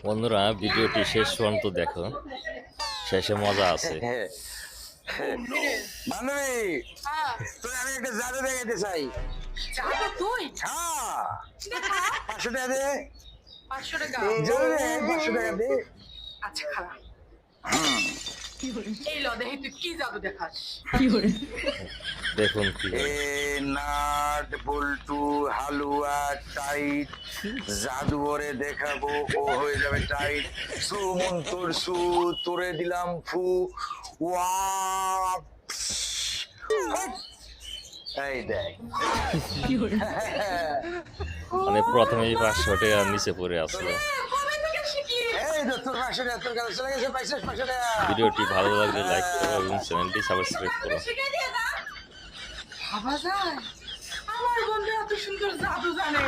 বন্ধুরা ভিডিওটি শেষ পর্যন্ত দেখো, শেষে মজা আছে। বান্ধবী, হ্যাঁ, তোর আমি একটা জাদু দেখাতে চাই। যাবো তুই? হ্যাঁ, দেখা 500 টাকা দে। 500 টাকা। জাদু দে, 500 টাকা দে। আচ্ছা খারাপ। এই ল দেখি তুই কি জাদু দেখাস। দেখুন কি হয়। A nut Boltu halwa tight জাদু ওরে দেখাবো, ও হয়ে যাবে টাইট। সু মন্তর সু, তোরে দিলাম ফু। ওয়া এই দেখ। মানে প্রথমেই 500 টাকা নিচে পড়ে আসলো। কবে থেকে শিখলি? এই তো তোর 500 টাকা, তোর কাছে চলে গেছে 500 টাকা। ভিডিওটি ভালো লাগলে লাইক করো এবং চ্যানেলটি সাবস্ক্রাইব করো। শিখাই দিয়ে যা। ভাবা যায় আমার বন্ধু এত সুন্দর জাদু জানে।